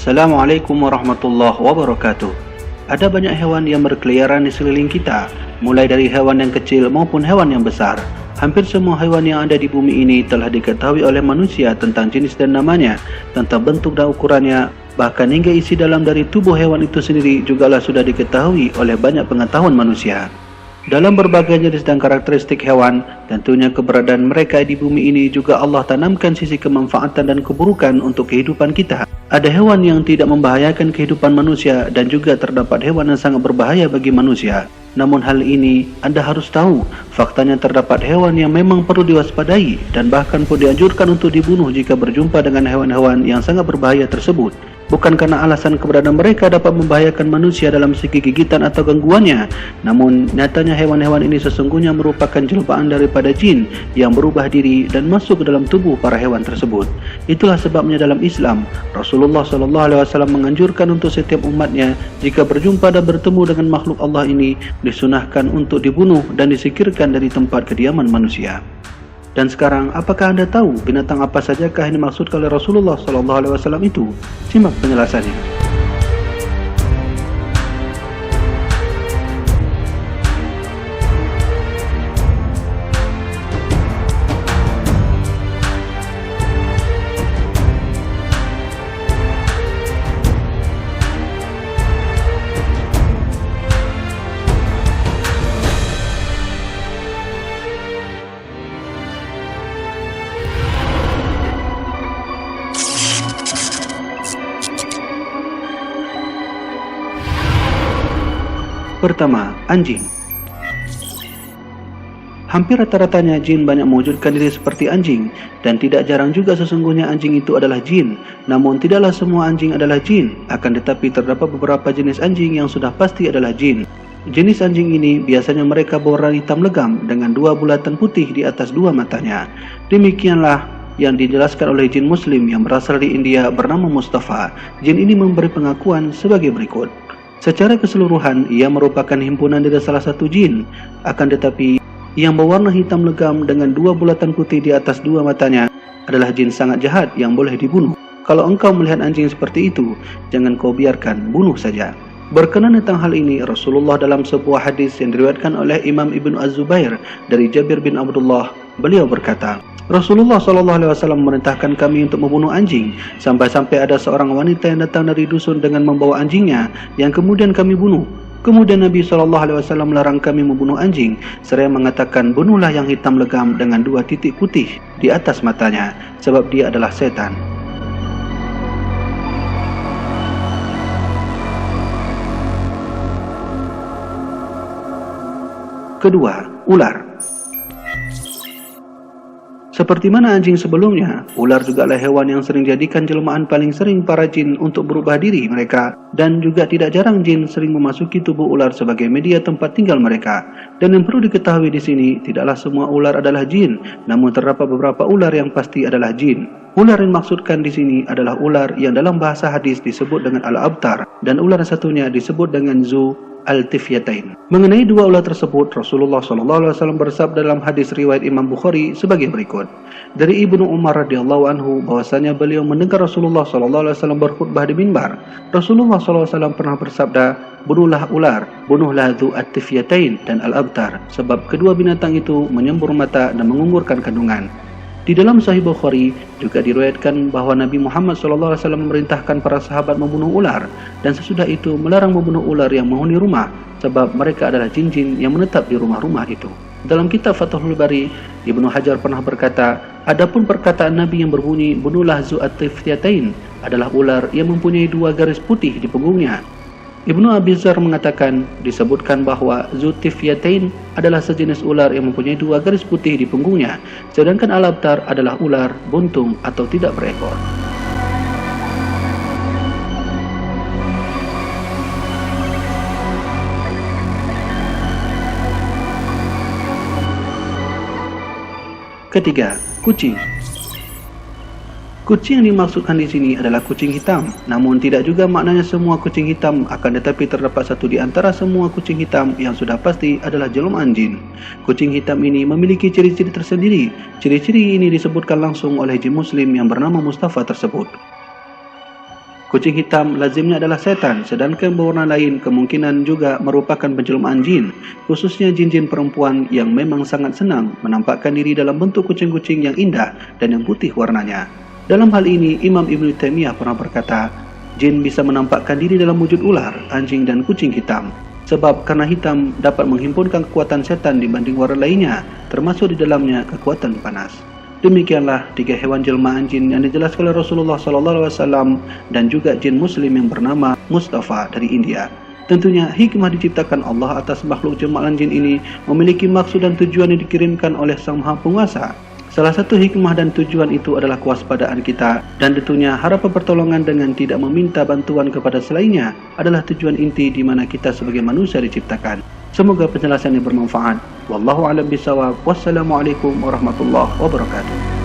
Assalamualaikum warahmatullahi wabarakatuh. Ada banyak hewan yang berkeliaran di sekeliling kita, mulai dari hewan yang kecil maupun hewan yang besar. Hampir semua hewan yang ada di bumi ini telah diketahui oleh manusia tentang jenis dan namanya, tentang bentuk dan ukurannya, bahkan hingga isi dalam dari tubuh hewan itu sendiri jugalah sudah diketahui oleh banyak pengetahuan manusia. Dalam berbagai jenis dan karakteristik hewan, tentunya keberadaan mereka di bumi ini juga Allah tanamkan sisi kemanfaatan dan keburukan untuk kehidupan kita. Ada hewan yang tidak membahayakan kehidupan manusia dan juga terdapat hewan yang sangat berbahaya bagi manusia. Namun hal ini Anda harus tahu, faktanya terdapat hewan yang memang perlu diwaspadai dan bahkan pun dianjurkan untuk dibunuh jika berjumpa dengan hewan-hewan yang sangat berbahaya tersebut. Bukan karena alasan keberadaan mereka dapat membahayakan manusia dalam segi gigitan atau gangguannya, namun nyatanya hewan-hewan ini sesungguhnya merupakan jelmaan daripada jin yang berubah diri dan masuk ke dalam tubuh para hewan tersebut. Itulah sebabnya dalam Islam, Rasulullah SAW menganjurkan untuk setiap umatnya jika berjumpa dan bertemu dengan makhluk Allah ini, disunahkan untuk dibunuh dan disingkirkan dari tempat kediaman manusia. Dan sekarang, apakah Anda tahu binatang apa sajakah yang dimaksudkan oleh Rasulullah SAW itu? Simak penjelasannya. Pertama, anjing. Hampir rata-ratanya jin banyak mewujudkan diri seperti anjing, dan tidak jarang juga sesungguhnya anjing itu adalah jin. Namun tidaklah semua anjing adalah jin, akan tetapi terdapat beberapa jenis anjing yang sudah pasti adalah jin. Jenis anjing ini biasanya mereka berwarna hitam legam dengan dua bulatan putih di atas dua matanya. Demikianlah yang dijelaskan oleh jin muslim yang berasal dari India bernama Mustafa. Jin ini memberi pengakuan sebagai berikut. Secara keseluruhan, ia merupakan himpunan dari salah satu jin, akan tetapi yang berwarna hitam legam dengan dua bulatan putih di atas dua matanya adalah jin sangat jahat yang boleh dibunuh. Kalau engkau melihat anjing seperti itu, jangan kau biarkan, bunuh saja. Berkenaan tentang hal ini, Rasulullah dalam sebuah hadis yang diriwayatkan oleh Imam Ibnu Az-Zubair dari Jabir bin Abdullah, beliau berkata, Rasulullah SAW memerintahkan kami untuk membunuh anjing, sampai-sampai ada seorang wanita yang datang dari dusun dengan membawa anjingnya, yang kemudian kami bunuh. Kemudian Nabi SAW melarang kami membunuh anjing, seraya mengatakan, bunuhlah yang hitam legam dengan dua titik putih di atas matanya, sebab dia adalah setan. Kedua, ular. Seperti mana anjing sebelumnya, ular juga adalah hewan yang sering dijadikan jelmaan paling sering para jin untuk berubah diri mereka, dan juga tidak jarang jin sering memasuki tubuh ular sebagai media tempat tinggal mereka. Dan yang perlu diketahui di sini, tidaklah semua ular adalah jin, namun terdapat beberapa ular yang pasti adalah jin. Ular yang dimaksudkan di sini adalah ular yang dalam bahasa hadis disebut dengan al-abtar, dan ular yang satunya disebut dengan zu al-tifyatain. Mengenai dua ular tersebut, Rasulullah SAW bersabda dalam hadis riwayat Imam Bukhari sebagai berikut. Dari Ibnu Umar radhiyallahu anhu bahwasanya beliau mendengar Rasulullah SAW berkhutbah di mimbar. Rasulullah SAW pernah bersabda, bunuhlah ular, bunuhlah dzu at-tifyatain dan al-abtar, sebab kedua binatang itu menyembur mata dan mengungurkan kandungan. Di dalam Sahih Bukhari juga diriwayatkan bahwa Nabi Muhammad SAW memerintahkan para sahabat membunuh ular, dan sesudah itu melarang membunuh ular yang menghuni rumah, sebab mereka adalah jin-jin yang menetap di rumah-rumah itu. Dalam kitab Fathul Bari, Ibnu Hajar pernah berkata, adapun perkataan Nabi yang berbunyi bunuhlah zu at-tifyatain adalah ular yang mempunyai dua garis putih di punggungnya. Ibnu Abi Dzar mengatakan, disebutkan bahwa Zutifyatain adalah sejenis ular yang mempunyai dua garis putih di punggungnya, sedangkan al-abtar adalah ular buntung atau tidak berekor. Ketiga, kucing. Kucing yang dimaksudkan di sini adalah kucing hitam. Namun tidak juga maknanya semua kucing hitam, akan tetapi terdapat satu di antara semua kucing hitam yang sudah pasti adalah jelmaan jin. Kucing hitam ini memiliki ciri-ciri tersendiri. Ciri-ciri ini disebutkan langsung oleh jin muslim yang bernama Mustafa tersebut. Kucing hitam lazimnya adalah setan, sedangkan berwarna lain kemungkinan juga merupakan penjelmaan jin, khususnya jin-jin perempuan yang memang sangat senang menampakkan diri dalam bentuk kucing-kucing yang indah dan yang putih warnanya. Dalam hal ini, Imam Ibn Taimiyah pernah berkata, jin bisa menampakkan diri dalam wujud ular, anjing dan kucing hitam. Sebab karena hitam dapat menghimpunkan kekuatan setan dibanding warna lainnya, termasuk di dalamnya kekuatan panas. Demikianlah 3 hewan jelmaan jin yang dijelaskan oleh Rasulullah SAW dan juga jin muslim yang bernama Mustafa dari India. Tentunya hikmah diciptakan Allah atas makhluk jelmaan jin ini memiliki maksud dan tujuan yang dikirimkan oleh Sang Maha Penguasa. Salah satu hikmah dan tujuan itu adalah kewaspadaan kita, dan tentunya harapan pertolongan dengan tidak meminta bantuan kepada selainnya adalah tujuan inti di mana kita sebagai manusia diciptakan. Semoga penjelasan ini bermanfaat. Wallahu a'lam bishawab. Wassalamualaikum warahmatullahi wabarakatuh.